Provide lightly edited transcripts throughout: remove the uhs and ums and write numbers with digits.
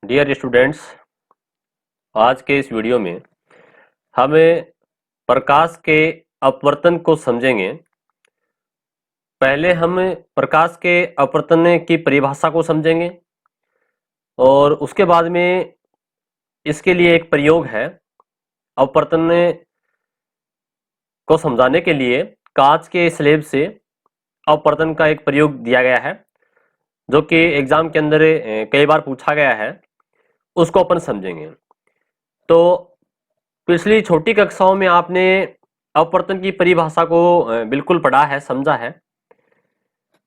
Dear students, आज के इस वीडियो में हमें प्रकाश के अपवर्तन को समझेंगे। पहले हम प्रकाश के अपवर्तन की परिभाषा को समझेंगे और उसके बाद में इसके लिए एक प्रयोग है। अपवर्तन को समझाने के लिए कांच के स्लेब से अपवर्तन का एक प्रयोग दिया गया है, जो कि एग्जाम के अंदर कई बार पूछा गया है। उसको अपन समझेंगे। तो पिछली छोटी कक्षाओं में आपने अपवर्तन की परिभाषा को बिल्कुल पढ़ा है, समझा है।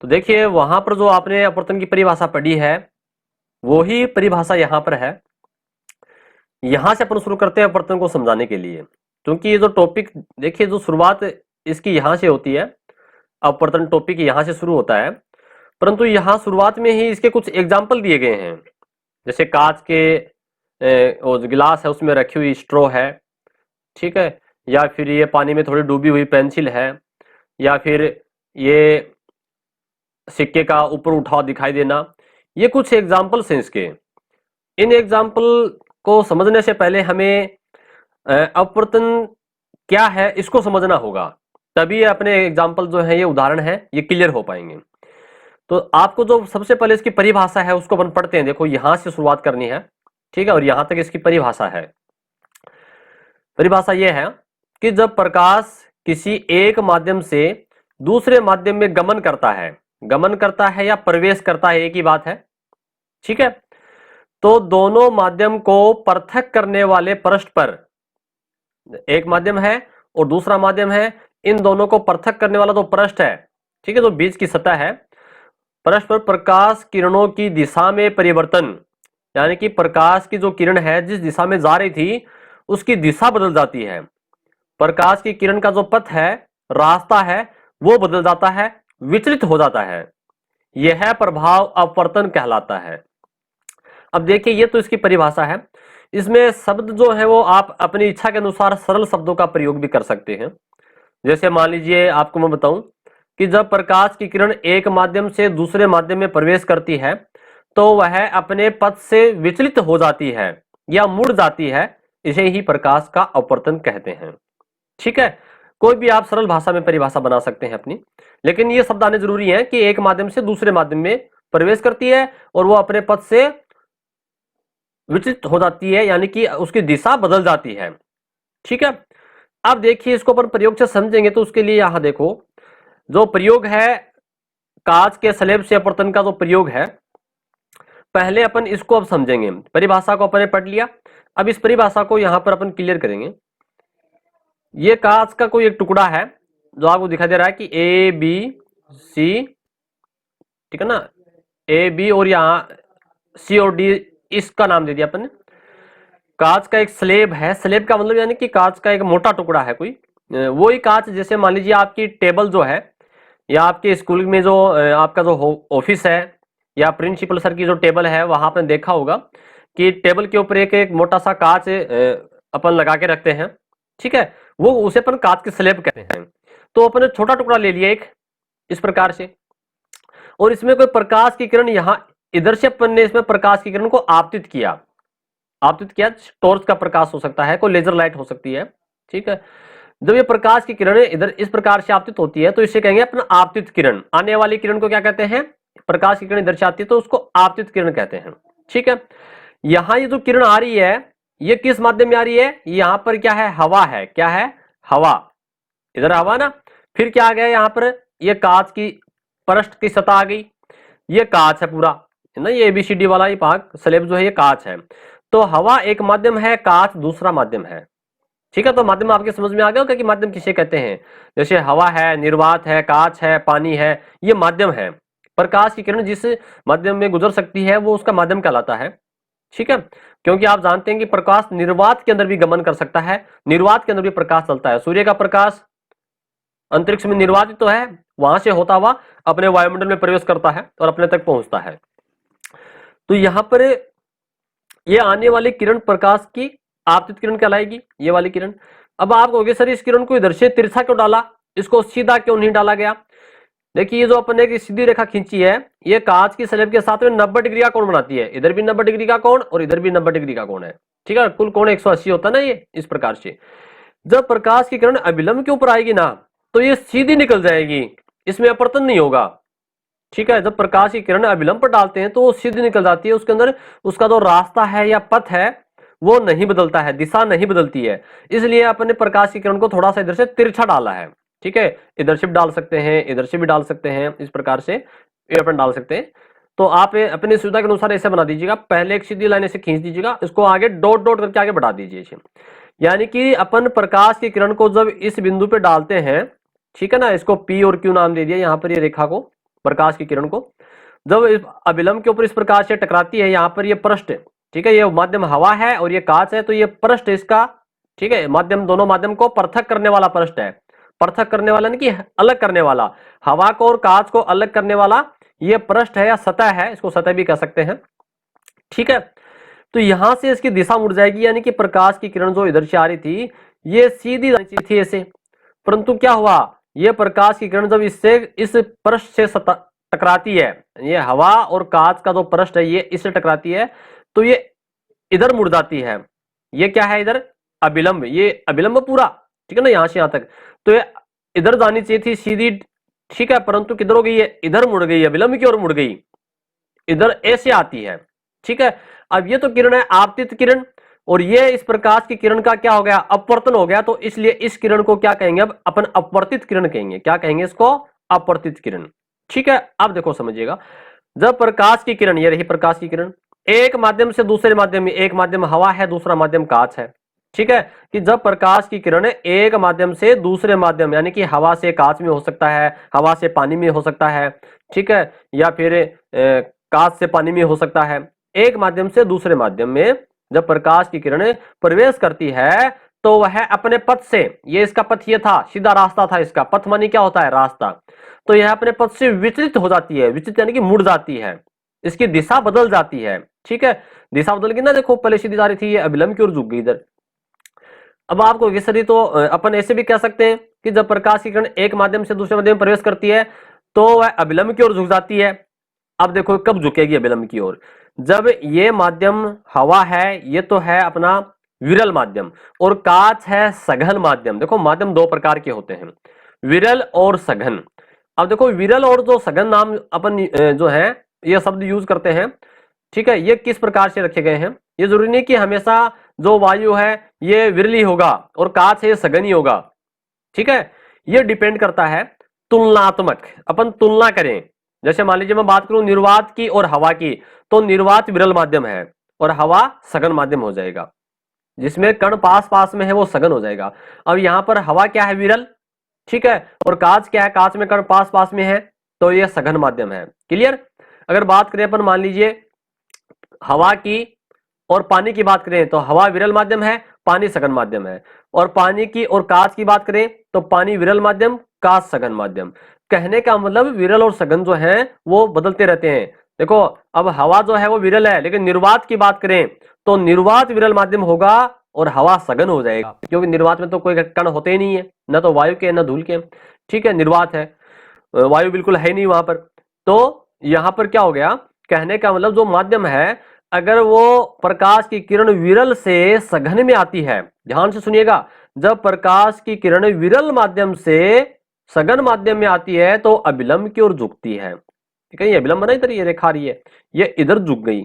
तो देखिए, वहां पर जो आपने अपवर्तन की परिभाषा पढ़ी है वो ही परिभाषा यहां पर है। यहां से अपन शुरू करते हैं अपवर्तन को समझाने के लिए, क्योंकि ये जो टॉपिक, देखिए, जो शुरुआत इसकी यहां से होती है। अपवर्तन टॉपिक यहां से शुरू होता है, परंतु यहां शुरुआत में ही इसके कुछ एग्जाम्पल दिए गए हैं। जैसे कांच के गिलास है, उसमें रखी हुई स्ट्रॉ है, ठीक है, या फिर ये पानी में थोड़ी डूबी हुई पेंसिल है, या फिर ये सिक्के का ऊपर उठा दिखाई देना। ये कुछ एग्जाम्पल्स हैं इसके। इन एग्जाम्पल को समझने से पहले हमें अपवर्तन क्या है इसको समझना होगा, तभी अपने एग्जाम्पल जो है, ये उदाहरण है, ये क्लियर हो पाएंगे। तो आपको जो सबसे पहले इसकी परिभाषा है उसको अपन पढ़ते हैं। देखो, यहां से शुरुआत करनी है, ठीक है, और यहां तक इसकी परिभाषा है। परिभाषा यह है कि जब प्रकाश किसी एक माध्यम से दूसरे माध्यम में गमन करता है या प्रवेश करता है, एक ही बात है, ठीक है, तो दोनों माध्यम को पृथक करने वाले पृष्ठ पर, एक माध्यम है और दूसरा माध्यम है, इन दोनों को पृथक करने वाला जो पृष्ठ है, ठीक है, जो बीच की सतह है, पृष्ठ पर प्रकाश किरणों की दिशा में परिवर्तन, यानी कि प्रकाश की जो किरण है जिस दिशा में जा रही थी उसकी दिशा बदल जाती है। प्रकाश की किरण का जो पथ है, रास्ता है, वो बदल जाता है, विचलित हो जाता है। यह प्रभाव अपवर्तन कहलाता है। अब देखिए, ये तो इसकी परिभाषा है। इसमें शब्द जो है वो आप अपनी इच्छा के अनुसार सरल शब्दों का प्रयोग भी कर सकते हैं। जैसे मान लीजिए, आपको मैं बताऊं कि जब प्रकाश की किरण एक माध्यम से दूसरे माध्यम में प्रवेश करती है तो वह अपने पथ से विचलित हो जाती है या मुड़ जाती है। इसे ही प्रकाश का अपवर्तन कहते हैं, ठीक है। कोई भी आप सरल भाषा में परिभाषा बना सकते हैं अपनी, लेकिन ये शब्द आने जरूरी है कि एक माध्यम से दूसरे माध्यम में प्रवेश करती है और वो अपने पथ से विचलित हो जाती है, यानी कि उसकी दिशा बदल जाती है, ठीक है। अब देखिए, इसको अपन प्रयोग से समझेंगे तो उसके लिए यहां देखो, जो प्रयोग है कांच के स्लेब से अपवर्तन का जो प्रयोग है, पहले अपन इसको अब समझेंगे। परिभाषा को अपन ने पढ़ लिया, अब इस परिभाषा को यहां पर अपन क्लियर करेंगे। ये कांच का कोई एक टुकड़ा है जो आपको दिखाई दे रहा है कि ए बी सी, ठीक है ना, ए बी, और यहां सी और डी, इसका नाम दे दिया अपन ने। कांच का एक स्लेब है, स्लेब का मतलब यानी कि कांच का एक मोटा टुकड़ा है कोई, वो ही कांच। जैसे मान लीजिए आपकी टेबल जो है, या आपके स्कूल में जो आपका जो ऑफिस है या प्रिंसिपल सर की जो टेबल है, वहां आपने देखा होगा कि टेबल के ऊपर एक एक मोटा सा कांच अपन लगा के रखते हैं, ठीक है, वो उसे अपन कांच के स्लेब कहते हैं। तो अपन ने छोटा टुकड़ा ले लिया एक, इस प्रकार से, और इसमें कोई प्रकाश की किरण, यहां इधर से अपन ने इसमें प्रकाश की किरण को आपतित किया। टॉर्च का प्रकाश हो सकता है, कोई लेजर लाइट हो सकती है, ठीक है। जब ये प्रकाश की किरणें इधर इस प्रकार से आपतित होती है तो इसे कहेंगे अपना आपतित किरण। आने वाली किरण को क्या कहते हैं? प्रकाश की किरण इधर से आती है तो उसको आपतित किरण कहते हैं, ठीक है। यहां ये जो किरण आ रही है, ये किस माध्यम में आ रही है? यहां पर क्या है? हवा है। क्या है? हवा। इधर हवा ना, फिर क्या आ गया यहां पर? ये कांच की पृष्ठ की सतह आ गई। ये कांच है पूरा, है ना, ये एबीसीडी वाला ये भाग स्लेब जो है ये कांच है। तो हवा एक माध्यम है, कांच दूसरा माध्यम है, ठीक है। तो माध्यम आपके समझ में आ गया होगा कि माध्यम किसे कहते हैं। जैसे हवा है, निर्वात है, कांच है, पानी है, ये माध्यम है। प्रकाश की किरण जिस माध्यम में गुजर सकती है वो उसका माध्यम कहलाता है, ठीक है। क्योंकि आप जानते हैं कि प्रकाश निर्वात के अंदर भी गमन कर सकता है, निर्वात के अंदर भी प्रकाश चलता है। सूर्य का प्रकाश अंतरिक्ष में निर्वातित तो है, वहां से होता हुआ अपने वायुमंडल में प्रवेश करता है और अपने तक पहुंचता है। तो यहां पर ये आने वाली किरण प्रकाश की आपतित किरण कहलाएगी, ये वाली किरण। अब आप कहोगे सर इस किरण को इधर से तिरछा क्यों डाला, इसको सीधा क्यों नहीं डाला गया? देखिए ये जो अपन ने एक सीधी रेखा खींची है, ये कांच की स्लैब के साथ में 90 डिग्री का कोण बनाती है। इधर भी 90 डिग्री का कोण और इधर भी 90 डिग्री का कोण है। ठीक है, कुल कोण 180 होता है ना ये, इस प्रकार से। जब प्रकाश की किरण अभिलंब के ऊपर आएगी ना, तो ये सीधी निकल जाएगी, इसमें अपवर्तन नहीं होगा। ठीक है, जब प्रकाश की किरण अभिलंब पर डालते हैं तो वो सीधी निकल जाती है, उसके अंदर उसका जो रास्ता है या पथ है वो नहीं बदलता है, दिशा नहीं बदलती है। इसलिए अपने प्रकाश की किरण को थोड़ा सा इधर से तिरछा डाला है। ठीक है, इधर से भी डाल सकते हैं, इधर से भी डाल सकते हैं, इस प्रकार से ये अपन डाल सकते हैं। तो आप अपनी सुविधा के अनुसार ऐसे बना दीजिएगा, पहले एक सीधी लाइन ऐसे खींच दीजिएगा, इसको आगे डॉट डॉट करके आगे बढ़ा दीजिए। यानी कि अपन प्रकाश की किरण को जब इस बिंदु पे डालते हैं, ठीक है ना, इसको पी और क्यू नाम दे दिया यहाँ पर, ये रेखा को, प्रकाश की किरण को जब इस अभिलंब के ऊपर इस प्रकार से टकराती है, यहाँ पर ये पृष्ठ, ठीक है, ये माध्यम हवा है और ये कांच है, तो ये पृष्ठ इसका, ठीक है, माध्यम, दोनों माध्यम को पृथक करने वाला पृष्ठ है। पृथक करने वाला नहीं कि अलग करने वाला, हवा को और कांच को अलग करने वाला ये पृष्ठ है या सतह है, इसको सतह भी कह सकते हैं। ठीक है, तो यहां से इसकी दिशा मुड़ जाएगी, यानी कि प्रकाश की किरण जो इधर से आ रही थी ये सीधी जानी चाहिए थी ऐसे, परंतु क्या हुआ, ये प्रकाश की किरण जब इससे इस पृष्ठ से टकराती है, ये हवा और कांच का जो पृष्ठ है ये इससे टकराती है, तो ये इधर मुड़ जाती है। ये क्या है इधर, अभिलंब, ये अभिलंब पूरा, ठीक है ना, यहां से यहां तक, तो ये इधर जानी चाहिए थी सीधी। ठीक है, परंतु किधर हो गई है, इधर मुड़ गई, अभिलंब की ओर मुड़ गई, इधर ऐसे आती है। ठीक है, अब ये तो किरण है आपतित किरण, और ये इस प्रकाश की किरण का क्या हो गया, अपवर्तन हो गया, तो इसलिए इस किरण को क्या कहेंगे, अब अपन अपवर्तित किरण कहेंगे। क्या कहेंगे इसको, अपवर्तित किरण। ठीक है, अब देखो समझिएगा, जब प्रकाश की किरण, ये रही प्रकाश की किरण, एक माध्यम से दूसरे माध्यम में, एक माध्यम हवा है, दूसरा माध्यम कांच है। ठीक है, कि जब प्रकाश की किरण एक माध्यम से दूसरे माध्यम, यानी कि हवा से कांच में हो सकता है, हवा से पानी में हो सकता है, ठीक है, या फिर कांच से पानी में हो सकता है, एक माध्यम से दूसरे माध्यम में जब प्रकाश की किरण प्रवेश करती है, तो वह अपने पथ से, ये इसका पथ ये था, सीधा रास्ता था इसका, पथ मानी क्या होता है, रास्ता, तो यह अपने पथ से विचलित हो जाती है, विचलित यानी कि मुड़ जाती है, इसकी दिशा बदल जाती है। ठीक है, दिशा बदल गई ना, देखो पहले सीधी जा रही थी, ये अभिलंब की ओर झुक गई इधर। अब आपको ये तो अपन ऐसे भी कह सकते हैं कि जब प्रकाश की किरण एक माध्यम से दूसरे माध्यम में प्रवेश करती है तो वह अभिलंब की ओर झुक जाती है। अब देखो कब झुकेगी अभिलंब की ओर, जब ये माध्यम हवा है, ये तो है अपना विरल माध्यम, और कांच है सघन माध्यम। देखो माध्यम दो प्रकार के होते हैं, विरल और सघन। अब देखो विरल और जो सघन नाम अपन जो है ये शब्द यूज करते हैं, ठीक है, ये किस प्रकार से रखे गए हैं, ये जरूरी नहीं कि हमेशा जो वायु है ये विरली होगा और कांच है ये सघन ही होगा। ठीक है, ये डिपेंड करता है तुलनात्मक, अपन तुलना करें। जैसे मान लीजिए मैं बात करूं निर्वात की और हवा की, तो निर्वात विरल माध्यम है और हवा सघन माध्यम हो जाएगा, जिसमें कण पास पास में है वो सघन हो जाएगा। अब यहां पर हवा क्या है, विरल, ठीक है, और कांच क्या है, कांच में कण पास पास में है, तो ये सघन माध्यम है। क्लियर। अगर बात करें अपन मान लीजिए हवा की और पानी की बात करें, तो हवा विरल माध्यम है, पानी सघन माध्यम है, और पानी की और कांच की बात करें तो पानी विरल माध्यम, कांच सघन माध्यम। कहने का मतलब विरल और सघन जो है वो बदलते रहते हैं। देखो अब हवा जो है वो विरल है, लेकिन निर्वात की बात करें तो निर्वात विरल माध्यम होगा और हवा सघन हो जाएगा, क्योंकि निर्वात में तो कोई कण होते ही नहीं है, न तो वायु के न धूल के। ठीक है, निर्वात है, वायु बिल्कुल है नहीं वहां पर। तो यहां पर क्या हो गया, कहने का मतलब जो माध्यम है, अगर वो प्रकाश की किरण विरल से सघन में आती है, ध्यान से सुनिएगा, जब प्रकाश की किरण विरल माध्यम से सघन माध्यम में आती है तो अभिलंब की ओर झुकती है। ठीक है, ये अभिलंब ना, इधर ये रेखा रही है, ये इधर झुक गई।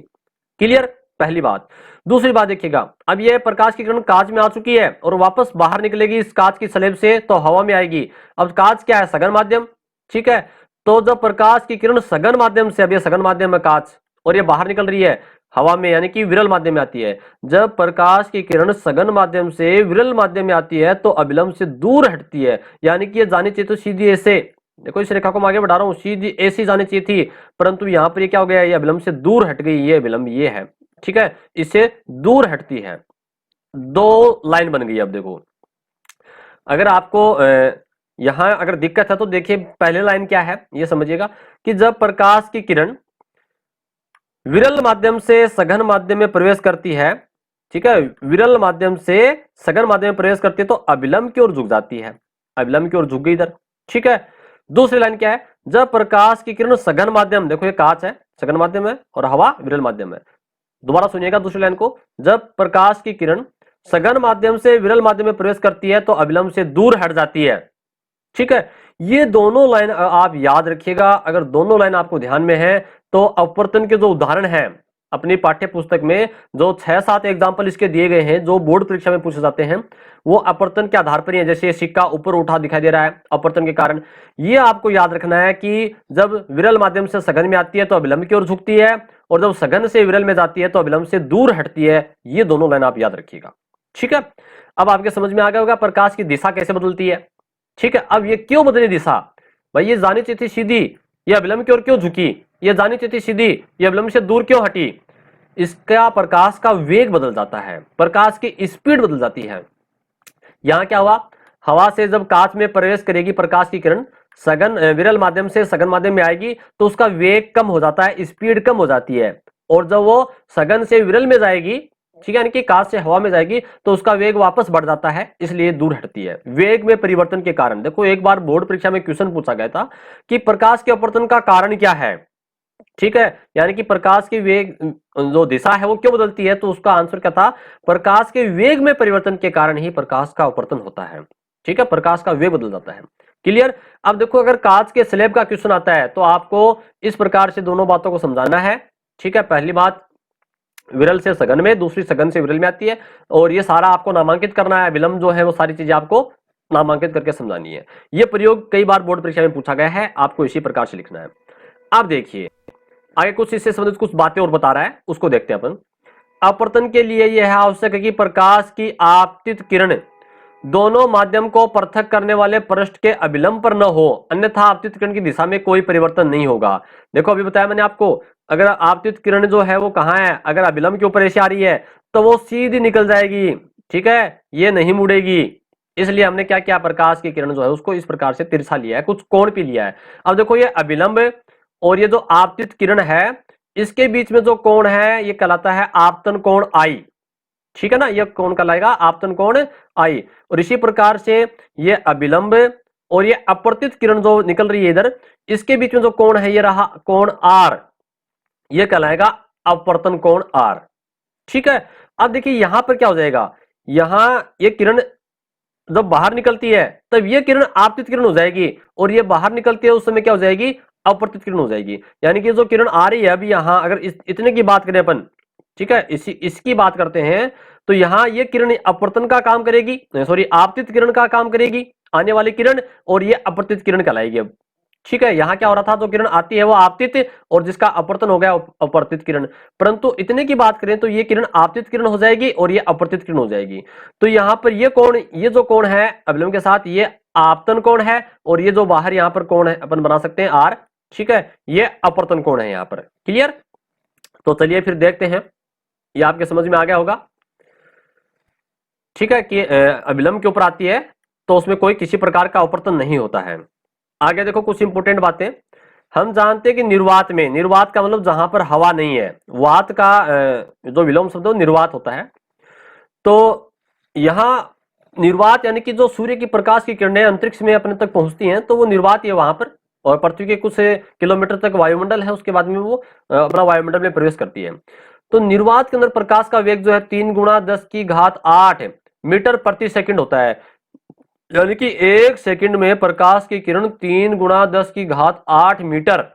क्लियर, पहली बात। दूसरी बात देखिएगा, अब ये प्रकाश की किरण कांच में आ चुकी है और वापस बाहर निकलेगी इस कांच की स्लैब से, तो हवा में आएगी। अब कांच क्या है, सघन माध्यम। ठीक है, तो जब प्रकाश की किरण सघन माध्यम से, अब ये सघन माध्यम है कांच, और ये बाहर निकल रही है हवा में, यानी कि विरल माध्यम में आती है। जब प्रकाश की किरण सघन माध्यम से विरल माध्यम में आती है तो अभिलंब से दूर हटती है, यानी कि ये जानी चाहिए तो सीधी ऐसे, देखो इस रेखा को मैं आगे बढ़ा रहा हूं, सीधी ऐसी जानी चाहिए थी, परंतु यहां पर ये क्या हो गया, ये अभिलंब से दूर हट गई, ये अभिलंब ये है। ठीक है, इससे दूर हटती है, दो लाइन बन गई। अब देखो अगर आपको यहां अगर दिक्कत है तो देखिए पहले लाइन क्या है ये समझिएगा, कि जब प्रकाश की किरण विरल माध्यम से सघन माध्यम में प्रवेश करती है, ठीक है, विरल माध्यम से सघन माध्यम में प्रवेश करती है तो अभिलंब की ओर झुक जाती है, अभिलंब की ओर झुक गई इधर। ठीक है, दूसरी लाइन क्या है, जब प्रकाश की किरण सघन माध्यम, देखो ये कांच है, सघन माध्यम है, और हवा विरल माध्यम है। दोबारा सुनिएगा दूसरी लाइन को, जब प्रकाश की किरण सघन माध्यम से विरल माध्यम में प्रवेश करती है तो अभिलंब से दूर हट जाती है। ठीक है, ये दोनों लाइन आप याद रखिएगा। अगर दोनों लाइन आपको ध्यान में है तो अपवर्तन के जो उदाहरण हैं अपनी पाठ्य पुस्तक में, जो 6-7 एग्जाम्पल इसके दिए गए हैं जो बोर्ड परीक्षा में पूछे जाते हैं, वो अपवर्तन के आधार पर ही है। जैसे सिक्का ऊपर उठा दिखाई दे रहा है अपवर्तन के कारण, ये आपको याद रखना है कि जब विरल माध्यम से सघन में आती है तो अभिलंब की ओर झुकती है, और जब सघन से विरल में जाती है तो अभिलंब से दूर हटती है। ये दोनों लाइन आप याद रखिएगा। ठीक है, अब आपके समझ में आ गया होगा प्रकाश की दिशा कैसे बदलती है। ठीक है, अब ये क्यों बदली दिशा, भाई ये जानी चाहिए थी सीधी, ये अभिलंब की ओर क्यों झुकी, ये जानी चाहिए थी सीधी, ये अभिलंब से दूर क्यों हटी। इसका प्रकाश का वेग बदल जाता है, प्रकाश की स्पीड बदल जाती है। यहां क्या हुआ, हवा से जब कांच में प्रवेश करेगी प्रकाश की किरण, सघन विरल माध्यम से सघन माध्यम में आएगी तो उसका वेग कम हो जाता है, स्पीड कम हो जाती है, और जब वो सघन से विरल में जाएगी, ठीक है, यानी कि कांच से हवा में जाएगी तो उसका वेग वापस बढ़ जाता है, इसलिए दूर हटती है। वेग में परिवर्तन के कारण, देखो एक बार बोर्ड परीक्षा में क्वेश्चन पूछा गया था कि प्रकाश के अपवर्तन का कारण क्या है। ठीक है, यानी कि प्रकाश की वेग जो दिशा है वो क्यों बदलती है, तो उसका आंसर क्या था, प्रकाश के वेग में परिवर्तन के कारण ही प्रकाश का अपवर्तन होता है। ठीक है, प्रकाश का वेग बदल जाता है। क्लियर। अब देखो अगर कांच के स्लैब का क्वेश्चन आता है तो आपको इस प्रकार से दोनों बातों को समझाना है। ठीक है, पहली बात विरल से सघन में, दूसरी सघन से विरल में आती है, और ये सारा आपको नामांकित करना है, विलंब जो है वो सारी चीजें आपको नामांकित करके समझानी है। ये प्रयोग कई बार बोर्ड परीक्षा में पूछा गया है, आपको इसी प्रकार से लिखना है। अब देखिए आगे कुछ इससे संबंधित कुछ बातें और बता रहा है, उसको देखते हैं अपन। अपवर्तन के लिए यह आवश्यक है कि प्रकाश की आपतित किरण दोनों माध्यम को पृथक करने वाले पृष्ठ के अभिलंब पर न हो, अन्यथा आपतित किरण की दिशा में कोई परिवर्तन नहीं होगा। देखो अभी बताया मैंने आपको, अगर आपतित किरण जो है वो कहां है, अगर अभिलंब के ऊपर ऐसे आ रही है तो वो सीधी निकल जाएगी। ठीक है, ये नहीं मुड़ेगी, इसलिए हमने क्या किया, प्रकाश की किरण जो है उसको इस प्रकार से तिरछा लिया है, कुछ कोण पे लिया है। अब देखो ये अभिलंब और ये जो आपतित किरण है इसके बीच में जो कोण है ये कहलाता है आपतन कोण आई। ठीक है ना, ये कोण कहलाएगा आपतन कोण आई। और इसी प्रकार से ये अभिलंब और ये अपवर्तित किरण जो निकल रही है इधर, इसके बीच में जो कोण है ये रहा कोण आर, ये कहलाएगा अपवर्तन कोण आर। ठीक है, अब देखिए यहां पर क्या हो जाएगा, यहां ये किरण जब बाहर निकलती है तब ये किरण आपतित किरण हो जाएगी, और ये बाहर निकलती है उस समय क्या हो जाएगी, अपवर्तित किरण हो जाएगी। यानी कि जो किरण आ रही है अभी यहां, अगर इतने की बात करें अपन, ठीक है, इसकी बात करते हैं तो यहां ये किरण अपवर्तन का काम करेगी, सॉरी आपतित किरण का काम करेगी आने वाली किरण, और ये अपवर्तित किरण कहलाएगी अब। ठीक है, यहां क्या हो रहा था, जो किरण आती है वो आपतित, और जिसका अपवर्तन हो गया अपवर्तित किरण। परंतु इतने की बात करें तो ये किरण आपतित किरण हो जाएगी और ये अपवर्तित किरण हो जाएगी। तो यहां पर ये कोण, ये जो कोण है अभिलंब के साथ ये आपतन कोण है, और ये जो बाहर यहां पर कोण है अपन बना सकते हैं आर। ठीक है, ये अपवर्तन कोण है यहां पर। क्लियर। तो चलिए फिर देखते हैं, ये आपके समझ में आ गया होगा। ठीक है, कि अभिलंब के ऊपर आती है तो उसमें कोई किसी प्रकार का अपवर्तन नहीं होता है। आगे देखो कुछ इंपोर्टेंट बातें। हम जानते हैं कि निर्वात में, निर्वात का मतलब जहां पर हवा नहीं है, वात का जो विलोम शब्द है निर्वात होता है। तो यहां निर्वात यानी कि जो सूर्य की प्रकाश की किरणें अंतरिक्ष में अपने तक पहुंचती हैं तो वो निर्वात है वहां पर, और पृथ्वी के कुछ किलोमीटर तक वायुमंडल है, उसके बाद में वो अपना वायुमंडल में प्रवेश करती है। तो निर्वात के अंदर प्रकाश का वेग जो है 3 × 10⁸ मीटर प्रति सेकंड होता है। यानी कि 1 सेकंड में प्रकाश की किरण 3 × 10⁸ मीटर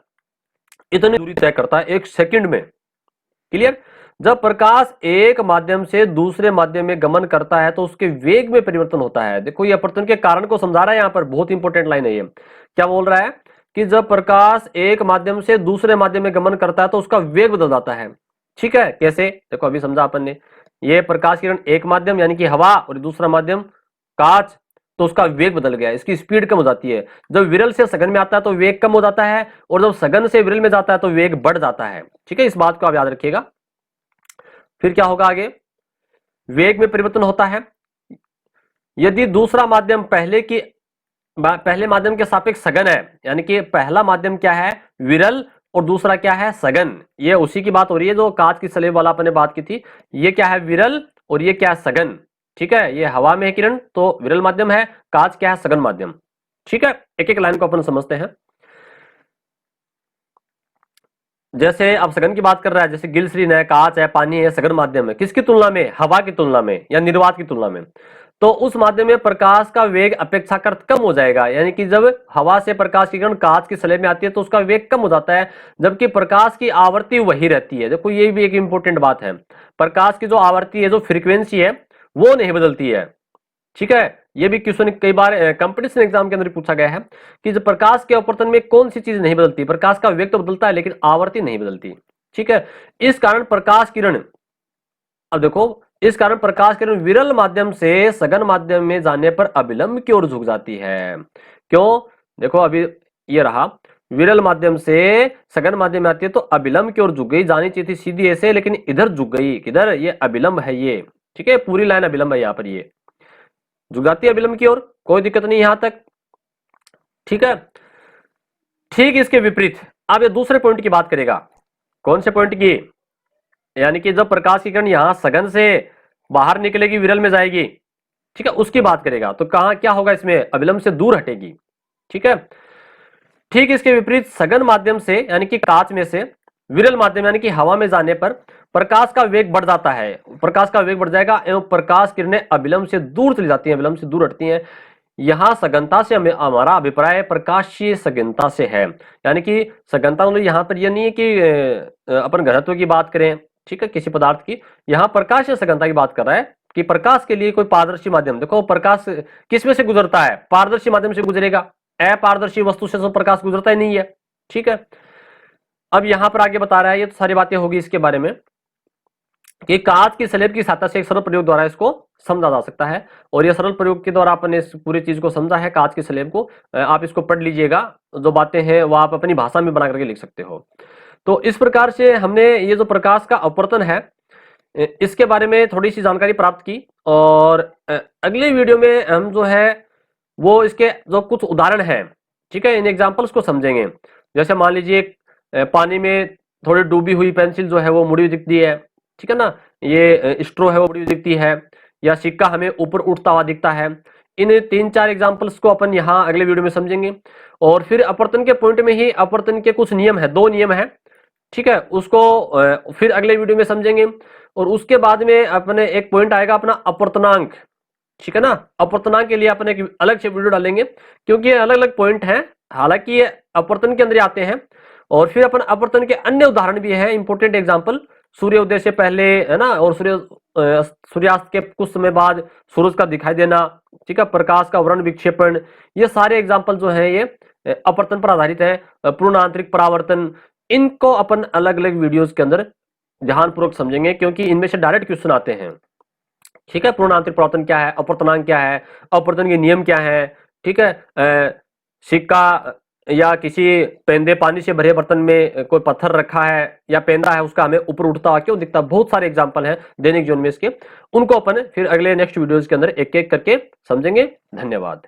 इतनी दूरी तय करता है 1 सेकंड में। क्लियर। जब प्रकाश एक माध्यम से दूसरे माध्यम में गमन करता है तो उसके वेग में परिवर्तन होता है। देखो ये अपवर्तन के कारण को समझा रहा है, यहां पर बहुत इंपॉर्टेंट लाइन है ये। क्या बोल रहा है कि जब प्रकाश एक माध्यम से दूसरे माध्यम में गमन करता है तो उसका वेग बदल जाता है। ठीक है, कैसे, देखो अभी समझा अपन ने। ये प्रकाश किरण एक माध्यम यानी कि हवा, और दूसरा माध्यम कांच, तो उसका वेग बदल गया, इसकी स्पीड कम हो जाती है। जब विरल से सघन में आता है तो वेग कम हो जाता है, और जब सघन से विरल में जाता है तो वेग बढ़ जाता है। ठीक है, इस बात को आप याद रखिएगा। फिर क्या होगा आगे, वेग में परिवर्तन होता है यदि दूसरा माध्यम पहले माध्यम के सापेक्ष सघन है। यानी कि पहला माध्यम क्या है, विरल, और दूसरा क्या है, सघन। ये उसी की बात हो रही है जो कांच की स्लेब वाला अपने बात की थी। ये क्या है, विरल, और ये क्या है, सघन। ठीक है, ये हवा में है किरण तो विरल माध्यम है, कांच क्या है, सघन माध्यम। ठीक है, एक एक लाइन को अपन समझते हैं। जैसे अब सघन की बात कर रहा है, जैसे गिल्सरीन है, कांच है, पानी है, सघन माध्यम है। किसकी तुलना में? हवा की तुलना में या निर्वात की तुलना में। तो उस माध्यम में प्रकाश का वेग अपेक्षाकृत कम हो जाएगा, यानी कि जब हवा से प्रकाश की किरण कांच की स्लेब में आती है तो उसका वेग कम हो जाता है, जबकि प्रकाश की आवृत्ति वही रहती है। देखो ये भी एक इंपॉर्टेंट बात है, प्रकाश की जो आवृत्ति है, जो फ्रीक्वेंसी है, वो नहीं बदलती है। ठीक है, ये भी क्वेश्चन कई बार कंपटीशन एग्जाम के अंदर पूछा गया है कि जब प्रकाश के अपवर्तन में कौन सी चीज नहीं बदलती। प्रकाश का वेग तो बदलता है लेकिन आवृत्ति नहीं बदलती। ठीक है, इस कारण प्रकाश किरण, अब देखो, इस कारण प्रकाश किरण विरल माध्यम से सघन माध्यम में जाने पर अभिलंब की ओर झुक जाती है। क्यों? देखो अभी ये रहा, विरल माध्यम से सघन माध्यम में आती है तो अभिलंब की ओर झुक गई, जानी चाहिए थी सीधी ऐसे, लेकिन इधर झुक गई। किधर? ये अभिलंब है ये। ठीक है, पूरी लाइन अभिलंब है, यहां पर ये झुक जाती है अभिलंब की ओर, कोई दिक्कत नहीं यहां तक। ठीक है, ठीक इसके विपरीत अब ये दूसरे पॉइंट की बात करेगा। कौन से पॉइंट की? यानी कि जब प्रकाश की किरण यहां सघन से बाहर निकलेगी, विरल में जाएगी, ठीक है, उसकी बात करेगा। तो कहां क्या होगा? इसमें अभिलंब से दूर हटेगी। ठीक है, ठीक इसके विपरीत सघन माध्यम से यानी कि कांच में से विरल माध्यम यानी कि हवा में जाने पर प्रकाश का वेग बढ़ जाता है। प्रकाश का वेग बढ़ जाएगा एवं प्रकाश किरणें अभिलंब से दूर चली जाती हैं, अभिलंब से दूर हटती हैं। यहां सघनता से हमारा अभिप्राय प्रकाशीय सघनता से है। यानी कि सघनता मतलब यहां पर यह नहीं है कि अपन घनत्व की बात करें, ठीक है, किसी पदार्थ की। यहां प्रकाशीय सघनता की बात कर रहा है कि प्रकाश के लिए कोई पारदर्शी माध्यम, देखो प्रकाश किस में से गुजरता है? पारदर्शी माध्यम से गुजरेगा, अपारदर्शी वस्तु से तो प्रकाश गुजरता ही नहीं है। ठीक है, अब यहां पर आगे बता रहा है, ये तो सारी बातें होगी इसके बारे में कि कांच की स्लेब की सहायता से एक सरल प्रयोग द्वारा इसको समझा जा सकता है। और ये सरल प्रयोग के द्वारा अपन ने इस पूरी चीज को समझा है, कांच की स्लेब को। आप इसको पढ़ लीजिएगा, जो बातें हैं वो आप अपनी भाषा में बना करके लिख सकते हो। तो इस प्रकार से हमने ये जो प्रकाश का अपवर्तन है इसके बारे में थोड़ी सी जानकारी प्राप्त की। और अगले वीडियो में हम जो है वो इसके जो कुछ उदाहरण है, ठीक है, इन एग्जाम्पल्स को समझेंगे। जैसे मान लीजिए पानी में थोड़ी डूबी हुई पेंसिल जो है वो मुड़ी हुई दिखती है, ठीक है ना, ये स्ट्रो है वो मुड़ी हुई दिखती है, या सिक्का हमें ऊपर उठता हुआ दिखता है। इन 3-4 एग्जाम्पल्स को अपन यहाँ अगले वीडियो में समझेंगे। और फिर अपवर्तन के पॉइंट में ही अपवर्तन के कुछ नियम है, 2 नियम है, ठीक है, उसको फिर अगले वीडियो में समझेंगे। और उसके बाद में अपने एक पॉइंट आएगा अपना अपवर्तनांक, ठीक है ना। अपवर्तनांक के लिए अपन एक अलग से वीडियो डालेंगे, क्योंकि ये अलग अलग पॉइंट हैं, हालांकि ये अपवर्तन के अंदर आते हैं। और फिर अपन अपवर्तन के अन्य उदाहरण भी हैं, इंपोर्टेंट एग्जांपल, सूर्योदय से पहले, है ना, और सूर्यास्त के कुछ समय बाद सूरज का दिखाई देना, ठीक है, प्रकाश का वर्ण विक्षेपण, ये सारे एग्जाम्पल जो है ये अपवर्तन पर आधारित है। पूर्ण आंतरिक परावर्तन, इनको अपन अलग अलग वीडियोस के अंदर ध्यानपूर्वक समझेंगे, क्योंकि इनमें से डायरेक्ट क्वेश्चन आते हैं। ठीक है, पूर्ण आंतरिक परावर्तन क्या है, अपवर्तनांक क्या है, अपवर्तन के नियम क्या है, ठीक है, सिक्का या किसी पेंदे पानी से भरे बर्तन में कोई पत्थर रखा है या पेंदा है, उसका हमें ऊपर उठता हुआ क्यों दिखता है। बहुत सारे एग्जांपल हैं दैनिक जीवन में इसके, उनको अपन फिर अगले नेक्स्ट वीडियोस के अंदर एक एक करके समझेंगे। धन्यवाद।